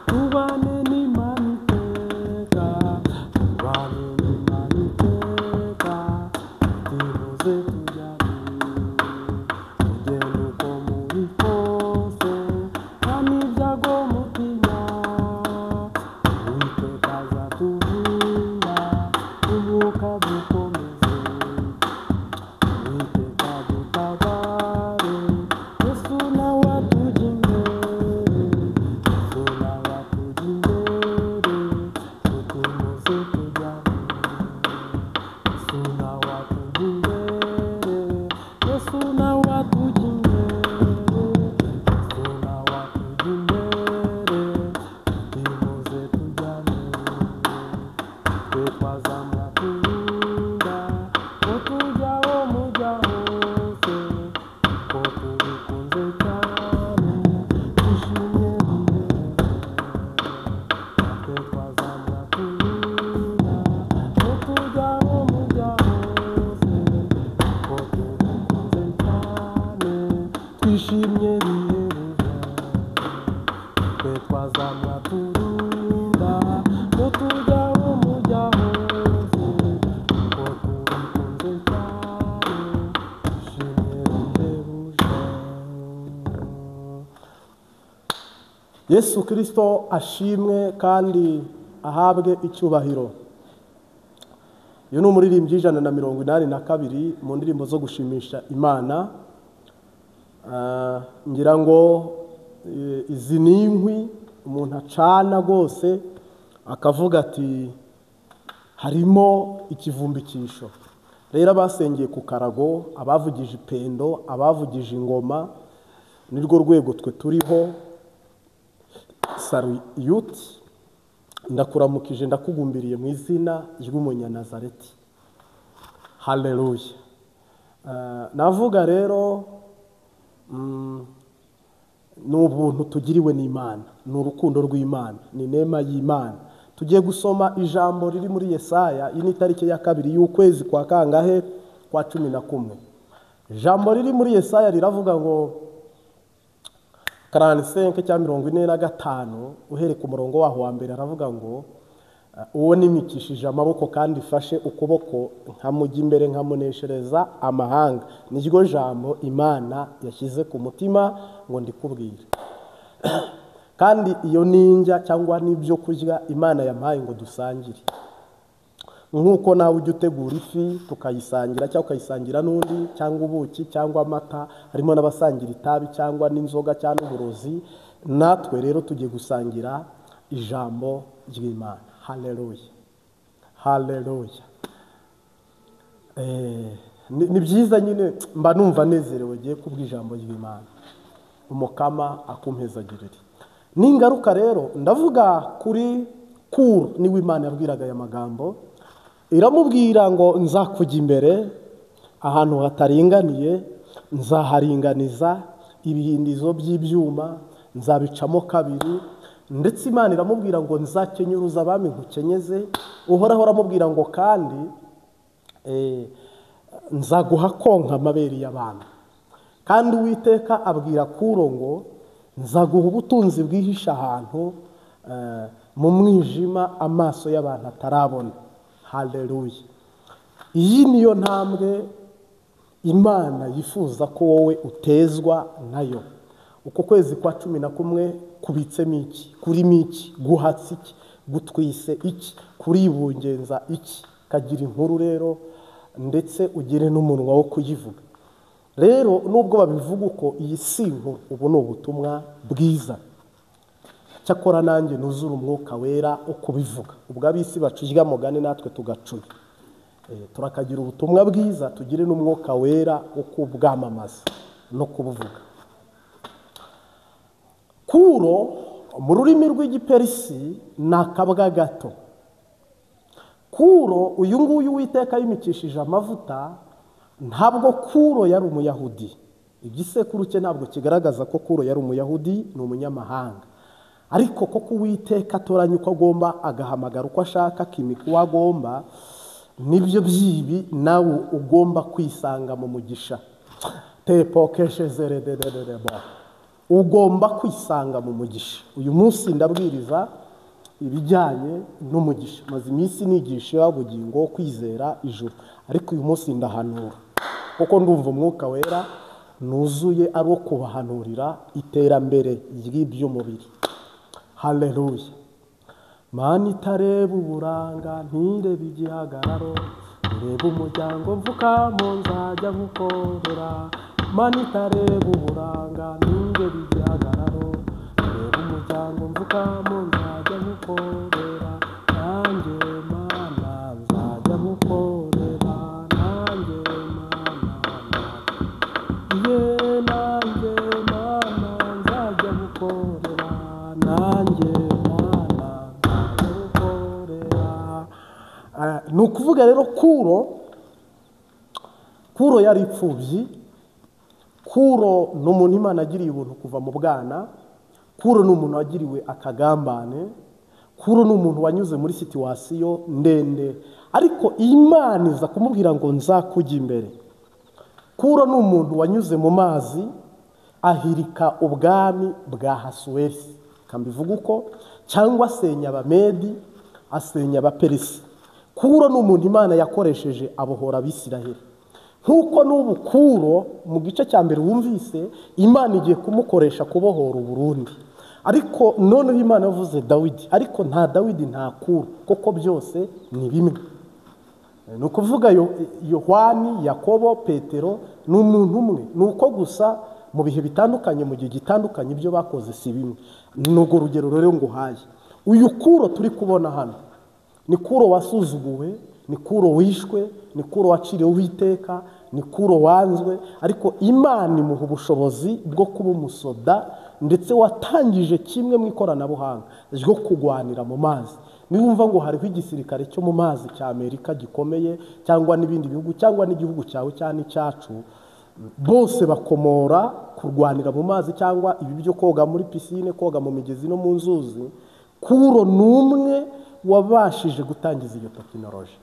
tubane n'Imana iteka tutimuze tujya ugenda uko muri kose nta n'ibyago mutinya Uwiteka azaturinda umwuka dukomeze Uwiteka dutabare Yesu nawe atujya imbere tutimuze tujya Yesu nawe atujya imbere Yesu nawe atujya imbere tutimuze tujya twe twazamwa turinda ko tujyaho mujya hose ko tubikunze cyane twishimye twe twazamwa turinda ko tujyaho mujya hose ko tubikunze cyane twishimye bihebuje twe twazamwa turinda ko tujyaho mujya hose ko tubikunze cyane twishimye bihebuje Yesu Kristo ashimwe kandi ahabwe icyubahiro. Uyu ni umuririmbyi 182 mu ndirimbo zo gushimisha Imana. Ngira ngo izi ni inkwi umuntu acana rwose akavuga ati harimo ikivumbikisho. Rero abasengeye ku karago, abavugije ipendo, abavugije ingoma, nirwo rwego twe turiho. Sariyuti ndakuramukije ndakugumbiriye mu izina ry'Umunyanazareti. Haleluya. Navuga rero ni ubuntu tugiriwe n'Imana, ni urukundo rw'Imana, ni inema y'Imana. Tugiye gusoma ijambo riri muri Yesaya, iyi ni itariki ya 2 y'ukwezi kwa kangahe kwa 11. Ijambo riri muri Yesaya riravuga ngo 45 cyangwa 45 uhere ku murongo waho wa mbere aravuga ngo uwo nimikishije amaboko kandi fashe ukuboko nkamujya imbere nkamuneshereza amahanga. Niryo jambo Imana yashyize ku mutima ngo ndikubwire. Kandi iyo ninjya cyangwa n'ibyo kurya Imana yampaye ngo dusangire. Nkuko nawe ujya utegura ifi tukayisangira cyangwa ukayisangira n'undi cyangwa ubuki cyangwa amata, harimo n'abasangira itabi cyangwa n'inzoga cyangwa uburozi, natwe rero tugiye gusangira ijambo ry'Imana. Haleluya. Haleluya. Ni byiza nyine mba numva nezerewe giye kubw'ijambo ry'Imana. Umukama akumpezagirire. Ningaruka rero ndavuga kuri Kuro niwe Imana yabwiraga aya magambo. Iramubwira ngo nzakujya imbere ahantu hataringaniye, nzaharinganiza ibihindizo by'ibyuma, nzabicamo kabiri. Ndetse Imana iramubwira ngo nzakenyuruza abami nkukenyeze. Uhoraho aramubwira ngo kandi nzaguha konka amabere y'abana. Kandi Uwiteka abwira Kuro ngo nzaguha ubutunzi bwihisha ahantu mu mwijima amaso y'abantu atarabona. Haleluya. Iyi niyo ntambwe Imana yifuza ko wowe utezwa nayo. uko kwezi kwa 11 kubitsemo iki, kurimo iki, guhatse iki, gutwise iki, kuribungenza iki. Kagira inkuru rero ndetse ugire n'umunwa wo kuyivuga. Rero nubwo babivuga uko, iyi si inkuru, ubu ni ubutumwa bwiza. Cyakora nanjye nuzura umwuka wera wo kubivuga. Ubwo abisi bacurya mugani natwe tugacuya. Turakagira ubutumwa bwiza, tugire n'umwuka wera wo kubwamamaza no kubuvuga. Kuro mu rurimi rw'igiperisi ni akabwa gato. Kuro uyu nguyu Uwiteka yimikishije amavuta, ntabwo Kuro yari umuyahudi. Igisekuru cye ntabwo kigaragaza ko Kuro yari umuyahudi, ni umunyamahanga. Ariko koko Uwiteka atoranya uko agomba, agahamagara uko ashaka, akimika uwo agomba, nibyo byibi nawe ugomba kwisanga mu mugisha. Ugomba kwisanga mu mugisha. Uyu munsi ndabwiriza ibijyanye n'umugisha. Maze iminsi nigisha ubugingo, kwizera, ijuru. Ariko uyu munsi ndahanura, kuko ndumva umwuka wera nuzuye ari wo kubahanurira iterambere ry'iby'umubiri. Haleluya. Mana itareba uburanga, ntireba igihagararo, ireba umuryango mvukamo nzajya nkukorera. Mana itareba uburanga, ntireba igihagararo, ireba umuryango mvukamo nzajya nkukorera. Nanjye Mana nzajya nkukorera, nanjye Mana, nanjye Mana nzajya nkukorera, nanjye ni ukuvuga rero Kuro yari ipfubyi. Kuro ni umuntu Imana agiriye ubuntu kuva mu bwana. Kuro ni umuntu wagiriwe akagambane. Kuro ni umuntu wanyuze muri situwasiyo ndende, ariko Imana iza kumubwira ngo nzakujya imbere. Kuro ni umuntu wanyuze mu mazi ahirika ubwami bwa Hasuwesi, kambivuga uko, cyangwa asenya Abamedi, asenya Abaperisi. Kuro ni umuntu Imana yakoresheje abohora Abisiraheli. Nkuko n'ubu Kuro mu gice cya mbere wumvise Imana igiye kumukoresha kubohora Uburundi. Ariko noneho Imana yavuze Dawidi, ariko nta Dawidi nta Kuro, kuko byose ni bimwe. Ni ukuvuga Yohani, Yakobo, Petero ni umuntu umwe. Ni uko gusa mu bihe bitandukanye, mu gihe gitandukanye, ibyo bakoze si bimwe. Ni urwo rugero rero nguhaye. Uyu Kuro turi kubona hano ni Kuro wasuzuguwe, ni Kuro wishwe, ni Kuro waciriwe Uwiteka, ni Kuro wanzwe, ariko Imana imuha ubushobozi bwo kuba umusoda, ndetse watangije kimwe mu ikoranabuhanga ryo kugwanira mu mazi. Niwumva ngo hariho igisirikare cyo mu mazi cya Amerika gikomeye, cyangwa n'ibindi bihugu, cyangwa n'igihugu cyawe cyane cyacu, bose bakomora kurwanira mu mazi, cyangwa ibi byo koga muri pisine, koga mu migezi no mu nzuzi. Kuro numwe wabashije gutangiza iyo tekinoloji.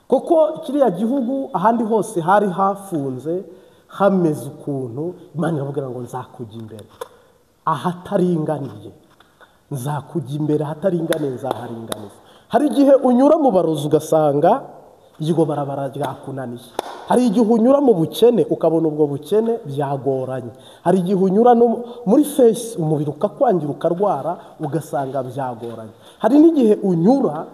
Kuko kiriya gihugu ahandi hose hari hafunze, hameze ukuntu, Imana iravuga ngo nzakujya imbere ahataringaniye, nzakujya imbere ahataringaniye, nzaharinganiza. Hari igihe unyura mu barozi ugasanga iryo barabara ryakunaniye. Hari igihe unyura mu bukene ukabona ubwo bukene byagoranye. Hari igihe unyura no muri face umubiri ukakwangira ukarwara ugasanga byagoranye. Hari n'igihe unyura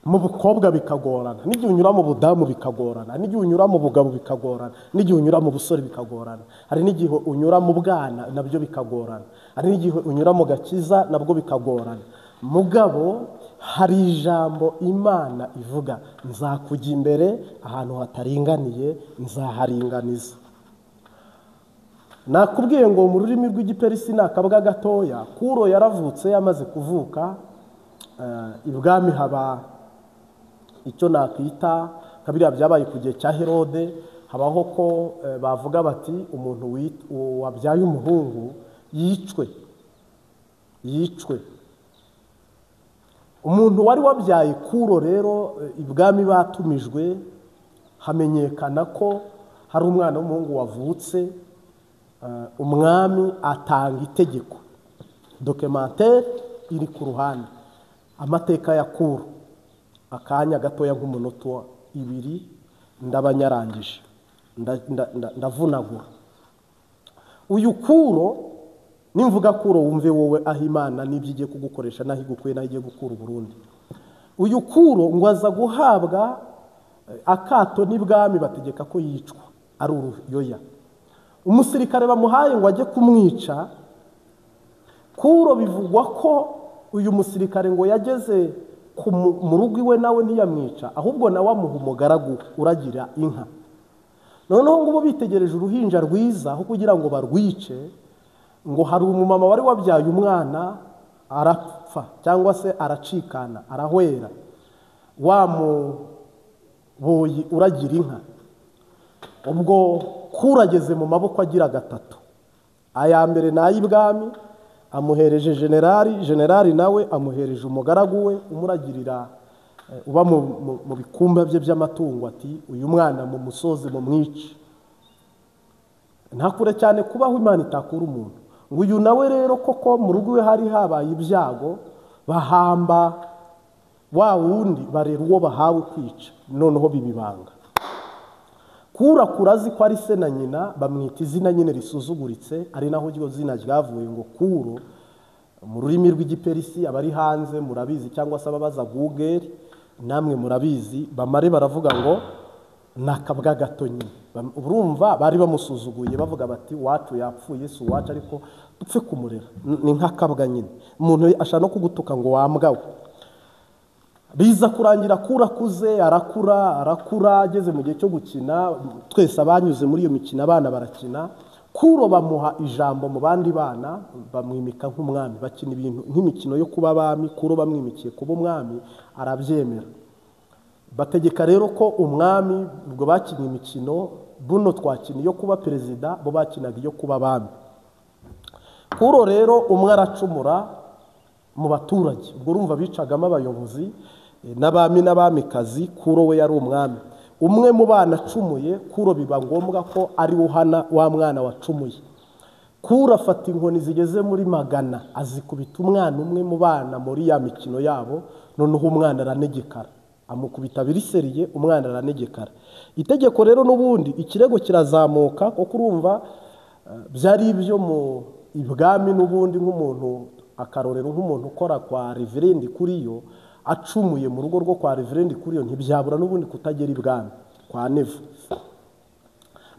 mu bukobwa bikagorana, n'igihe unyura mu budamu bikagorana, n'igihe unyura mu bugabo bikagorana, n'igihe unyura mu busore bikagorana. Hari n'igihe unyura mu bwana nabyo bikagorana. Hari n'igihe unyura mu gakiza nabwo bikagorana. Mugabo hari ijambo Imana ivuga, nzakujya imbere ahantu hataringaniye, nzaharinganiza. Nakubwiye ngo mu rurimi rw'igiperisi ni akabwa gatoya. Kuro yaravutse, yamaze kuvuka, ibwami haba icyo nakwita kabiriya byabaye ku gihe cya Herode. Habaho ko bavuga bati umuntu wabyaye umuhungu yicwe. Umuntu wari wabyaye Kuro rero ibwami batumijwe, hamenyekana ko hari umwana w'umuhungu wavutse. Umwami atanga itegeko, documentaire iri ku ruhande, amateka ya Kuro. Akanya gatoya nk'umunota 2 ndabanyarangije, ndavunagura. uyu Kuro, nimvuga Kuro wumve wowe aho Imana n'ibyo igiye kugukoresha naho igukuye naho igiye gukura Burundi. Uyu Kuro ngo aza guhabwa akato n'ibwami bategeka ko yicwa ari uruyoya. Umusirikare bamuhaye ngo ajye kumwica. Kuro bivugwa ko uyu musirikare ngo yageze mu rugo iwe nawe ntiyamwica, ahubwo nawe amuha umugaragu uragira inka. Noneho ngo bitegereje uruhinja rwiza aho kugira ngo barwice, ngo hari umumama wari wabyaye umwana arapfa cyangwa se aracikana arahwera, wa muboyi uragira inka. Ubwo Kuro ageze mu maboko agira gatatu. Aya mbere ni ay'ibwami, amuhereje generali nawe amuhereje umugaragu we umuragirira uba mu bikumba bye by'amatungo, ati uyu mwana mu musozi mu mwici. Ntakure cyane kubaho Imana itakura umuntu. Ngo uyu nawe rero koko mu rugo we hari habaye ibyago, bahamba wa wundi barera uwo bahawe kwica, noneho bibibanga. Kuro akura azi ko ari se na nyina, bamwita izina nyine risuzuguritse, ari naho iryo zina ryavuye ngo Kuro. Mu rurimi rw'igiperisi abari hanze murabizi, cyangwa se ababaza Google namwe murabizi, bamare baravuga ngo nakabwa gato nyine. Urumva bari bamusuzuguye bavuga bati wacu yapfuye si uwacu ariko dupfe kumurera, ni nk'akabwa nyine. Umuntu ashaka no kugutuka ngo wambwawe. Biza kurangira Kuro akuze, arakura ageze mu gihe cyo gukina. Twese abanyuze muri iyo mikino abana barakina. Kuro bamuha ijambo mu bandi bana, bamwimika nk'umwami, bakina ibintu nk'imikino yo kuba abami. Kuro bamwimikiye kuba umwami arabyemera. Bategeka rero ko umwami, ubwo bakinnye imikino, buno twakina iyo kuba perezida, bo bakinaga iyo kuba abami. Kuro rero umwe aracumura mu baturage, ubwo urumva bicagamo abayobozi n'abami n'abamikazi. Kuro we yari umwami. Umwe mu bana acumuye, Kuro biba ngombwa ko ari uhana wa mwana wacumuye. Kuro afata inkoni zigeze muri 100 azikubita umwana umwe mu bana muri ya mikino yabo, noneho umwana aranegekara, amukubita biriseriye, umwana aranegekara. Itegeko rero n'ubundi ikirego kirazamuka, kuko urumva byari ibyo mu ibwami n'ubundi, nk'umuntu akarorero nk'umuntu ukora kwa Reverend Kuriyo acumuye mu rugo rwo kwa Reverend Kuriyo, ntibyabura n'ubundi kutagera ibwami kwa Neva.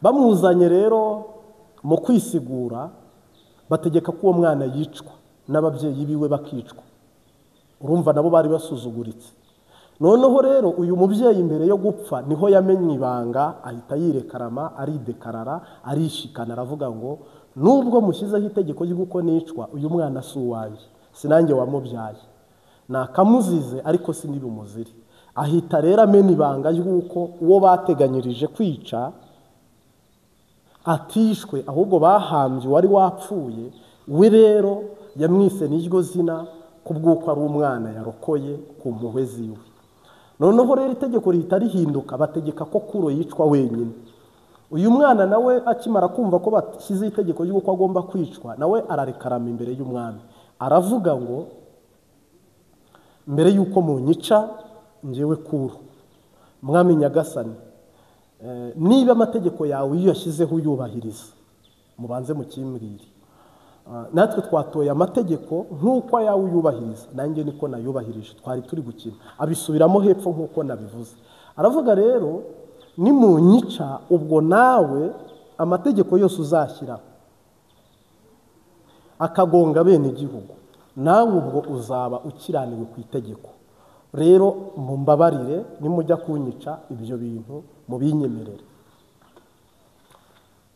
Bamuzanye rero mu kwisigura, bategeka ko uwo mwana yicwa n'ababyeyi biwe bakicwa. Urumva nabo bari basuzuguritse. Noneho rero uyu mubyeyi imbere yo gupfa niho yamenye ibanga, ahita yirekarama, aridekarara, arishikana, aravuga ngo nubwo mushyizeho itegeko ry'uko nicwa, uyu mwana si uwanjye, sinanjye wamubyaye, nakamuzize ariko sindi bumuzire. Ahita rero amena ibanga ry'uko uwo bateganyirije kwica atishwe, ahubwo bahambye wari wapfuye. We rero yamwise n'iryo zina kubw'uko ari umwana yarokoye ku mpuhwe ziwe. Noneho rero itegeko rihita rihinduka, bategeka ko Kuro yicwa wenyine. Uyu mwana nawe akimara kumva ko bashyize itegeko ry'uko agomba kwicwa, nawe ararekarama imbere y'umwami, aravuga ngo mbere y'uko munyica njyewe Kuro, mwami nyagasani, niba amategeko yawe iyo yashyizeho uyubahiriza, mubanze mukimbwire. Natwe twatoye amategeko nk'uko ayawe uyubahiriza, nanjye niko nayubahirije, twari turi gukina. Abisubiramo hepfo nk'uko nabivuze. Aravuga rero nimunyica, ubwo nawe amategeko yose uzashyira akagonga bene igihugu, nawe ubwo uzaba ukiraniwe ku itegeko. Rero mumbabarire, nimujya kunyica ibyo bintu mubinyemerere.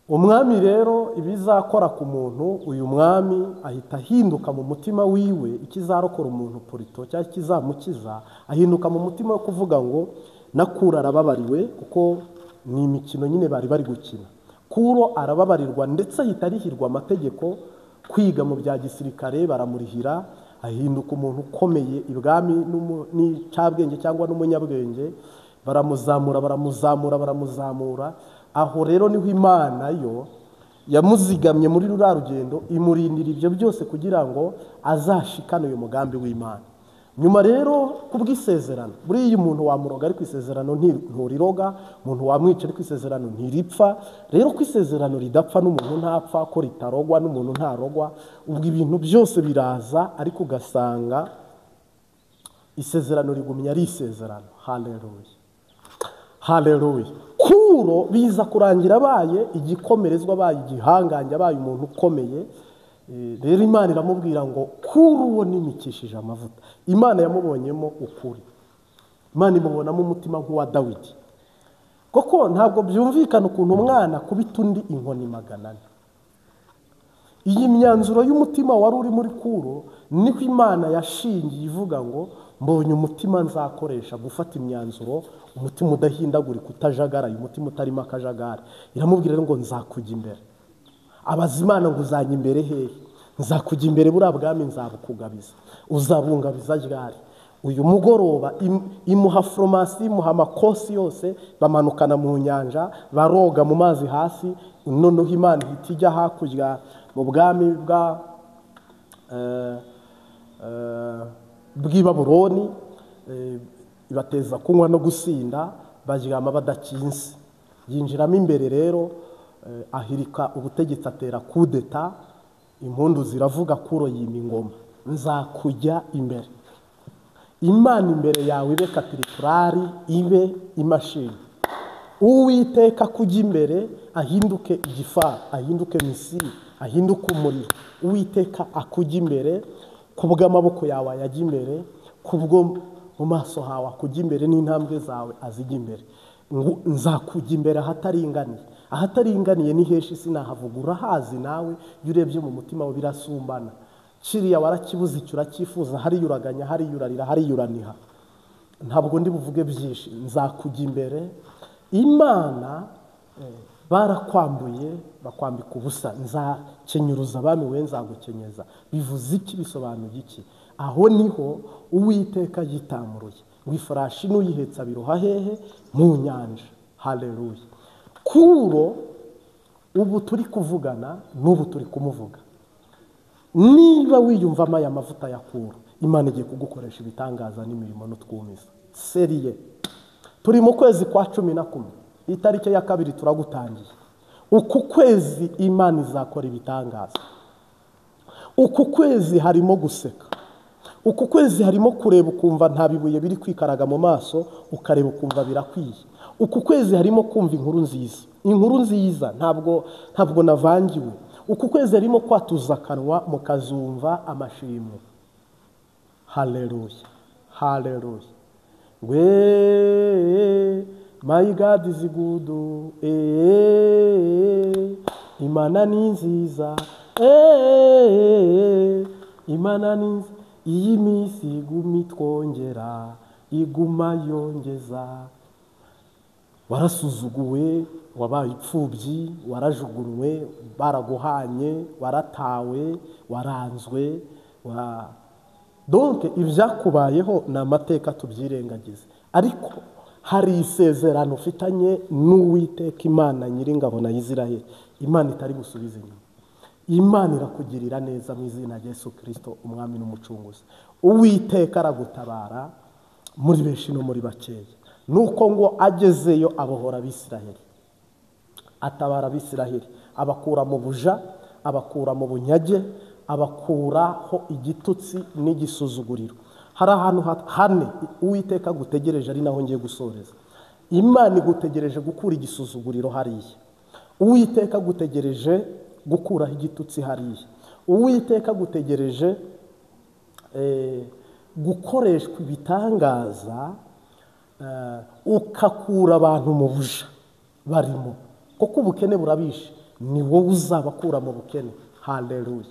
Umwami rero ibizakora ku muntu, uyu mwami ahita ahinduka mu mutima wiwe, ikizarokora umuntu polito cyangwa kizamukiza, ahinduka mu mutima wo kuvuga ngo nakura arababariwe, kuko ni imikino nyine bari bari gukina. Kuro arababarirwa, ndetse ahita arihirwa amategeko, kwiga mu bya gisirikare baramurihira, ahinduka umuntu ukomeye ibwami n'icabwenge cyangwa n'umunyabwenge. Baramuzamura. Aho rero niho Imana yo yamuzigamye muri ruriya rugendo, imurindira ibyo byose kugira ngo azashikane uyu mugambi w'Imana. nyuma rero kubw'isezerano buriya umuntu wamuroga ariko isezerano nturiroga, umuntu wamwica ariko isezerano ntiripfa. Rero ko isezerano ridapfa n'umuntu ntapfa, ko ritarogwa n'umuntu ntarogwa, ubwo ibintu byose biraza ariko ugasanga isezerano rigumya ari isezerano. Haleluya, haleluya. Kuro biza kurangira abaye igikomerezwa, abaye igihangange, abaye umuntu ukomeye. Rero Imana iramubwira ngo Kuro uwo nimikishije amavuta. Imana yamubonyemo ukuri, Imana imubonamo umutima nk'uwa Dawidi, kuko ntabwo byumvikana ukuntu umwana kubita undi inkoni 400. Iyi myanzuro y'umutima wari uri muri Kuro niko Imana yashingiye ivuga ngo mbonye umutima nzakoresha gufata imyanzuro, umutima udahindagurika, utajagaraye, umutima utarimo akajagari. Iramubwira ngo nzakujya imbere. Abaza Imana ngo uzajya imbere hehe? Nzakujya imbere buriya bwami nzabukugabiza. Uzabungabiza ryari? Uyu mugoroba imuha foromasi, imuha amakosi yose, bamanukana mu nyanja, baroga mu mazi hasi. Noneho Imana ihita ijya hakurya mu bwami bw'i Babuloni, ibateza kunywa no gusinda, baryama badakinze. Yinjiramo imbere rero, ahirika ubutegetsi, atera kudeta, impundu ziravuga, Kuro yima ingoma. Nzakujya imbere. Imana imbere yawe ibe katiripurari, ibe imashini. Uwiteka kujya imbere, ahinduke igifa, ahinduke misiri, ahinduke umuriro. Uwiteka akujya imbere, kubw'amaboko yawe ayajya imbere, kubwo mu maso hawe akujya imbere, n'intambwe zawe azijya imbere. Nzakujya imbere ahataringaniye. Ahataringaniye ni heshi sinahavuga, urahazi nawe, iyo urebye mu mutima we birasumbana. Kiriya warakibuze icyo uracyifuza, hariya uraganya, hariya urarira, hariya uraniha. Ntabwo ndi buvuge byinshi. Nzakujya imbere. Imana barakwambuye, bakwambika ubusa. Nzakenyuruza abami, we nzagukenyeza. Bivuze iki? Bisobanuye iki? Aho niho Uwiteka yitamuruye ngo ifarashi n'uyihetsa biroha hehe? Mu nyanja. Haleluya. Kuro ubu turi kuvugana n'ubu turi kumuvuga. Niba wiyumvamo aya mavuta ya Kuro, Imana igiye kugukoresha ibitangaza n'imirimo n'utwumiza. Seriye. Turi mu kwezi kwa 11, itariki ya 2 turagutangiye. Uku kwezi Imana izakora ibitangaza. Uku kwezi harimo guseka. Uku kwezi harimo kureba ukumva nta bibuye biri kwikaraga mu maso, ukareba ukumva birakwiye. Uku kwezi harimo kumva inkuru nziza. Inkuru nziza ntabwo navangiwe. Uku kwezi harimo kwatuza akanwa mukazumva amashimwe. Haleluya, haleluya. My God is good. Imana ni nziza. Imana ni nziza. Iyi minsi iguma itwongera, iguma yongeza. Warasuzuguwe, wabaye ipfubyi, warajugunywe, baraguhanye, waratawe, waranzwe. Donc ibyakubayeho ni amateka tubyirengagize. Ariko hari isezerano ufitanye n'Uwiteka Imana Nyiringabo na Isiraheli. Imana itari gusubiza inyuma. Imana irakugirira neza mu izina rya Yesu Kristo, umwami n'umucunguzi. Uwiteka aragutabara muri benshi no muri bakeya. Nuko ngo agezeyo abohora Abisiraheli. Atabara Abisiraheli, abakura mu buja, abakura mu bunyage, abakuraho igitutsi n'igisuzuguriro. Hari ahantu hane Uwiteka gutegereje, ari naho ngiye gusoreza. Imana igutegereje gukura igisuzuguriro hariya. Uwiteka gutegereje gukuraho igitutsi hariya. Uwiteka gutegereje gukoreshwa ibitangaza, ukakura abantu mu buja barimo, kuko ubukene burabishe. Ni wowe uzabakura mu bukene. Haleluya.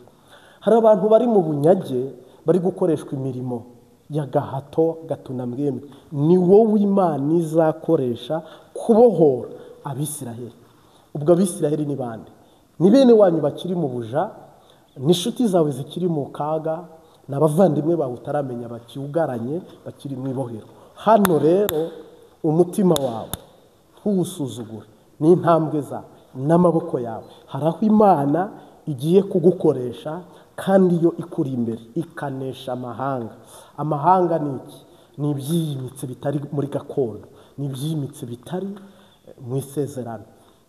Hari abantu bari mu bunyage, bari gukoreshwa imirimo ya gahato gatunamwemwe. Ni wowe Imana izakoresha kubohora Abisiraheli. Ubwo Abisiraheli ni bande? Ni bene wanyu bakiri mu buja, n'inshuti zawe zikiri mu kaga, n'abavandimwe bawe utaramenya bakiugaranye, bakiri mu ibohero. Hano rero umutima wawe ntuwusuzugure, n'intambwe zawe n'amaboko yawe. Haraho Imana igiye kugukoresha kandi yo ikuri imbere ikanesha amahanga. Amahanga ni iki? Ni ibyiyimitse bitari muri gakondo, ni ibyiyimitse bitari mu isezerano.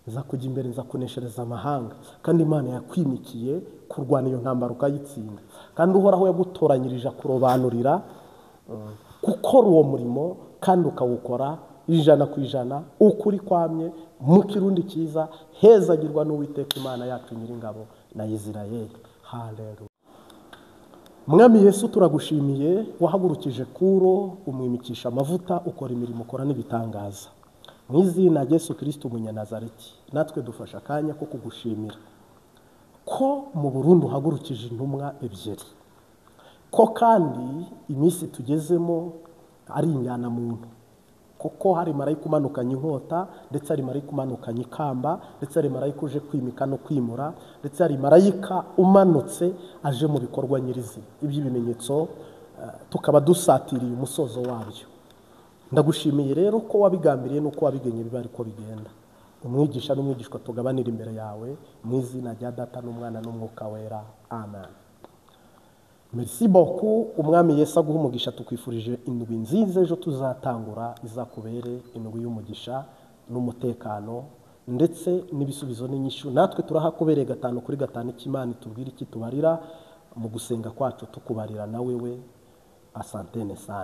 Nza kujya imbere, nza kuneshereza amahanga, kandi Imana yakwimikiye kurwana iyo ntambara ukayitsinda. Kandi Uhoraho yagutoranyirije kurobanurira gukora uwo murimo, kandi ukawukora 100%, ukuri kwamye mu kirundi cyiza. Hezagirwa n'Uwiteka Imana yacu Nyiringabo na Isirayeli. Haleluya. Mwami Yesu, turagushimiye wahagurukije Kuro, umwimikisha amavuta, ukora imirimo, ukora n'ibitangaza. Mu izina rya Yesu Kristo Umunyanazareti, natwe dufasha akanya ko kugushimira ko mu Burundi uhagurukije intumwa ebyiri, ko kandi iminsi tugezemo ari injyana muntu, kuko hari marayika umanukanye inkota, ndetse hari marayika umanukanye ikamba, ndetse hari marayika uje kwimika no kwimura, ndetse hari marayika umanutse aje mu bikorwa nyirizina. Iby'ibimenyetso tukaba dusatiriye umusozo wabyo. Ndagushimiye rero ko wabigambiriye nuko wabigenye biba ariko bigenda. Umwigisha n'umwigishwa tugabanira imbere yawe, mu izina rya Data n'Umwana n'Umwuka Wera. Amen. Merci beaucoup. Umwami Yesu aguha umugisha. Tukwifurije indwi nziza ejo tuzatangura, izakubere indwi y'umugisha n'umutekano ndetse n'ibisubizo n'inyishu. Natwe turahakubereye 5 kuri 5 Imana itubwira iki tubarira mu gusenga kwacu, tukubarira na wewe. Asantene sana.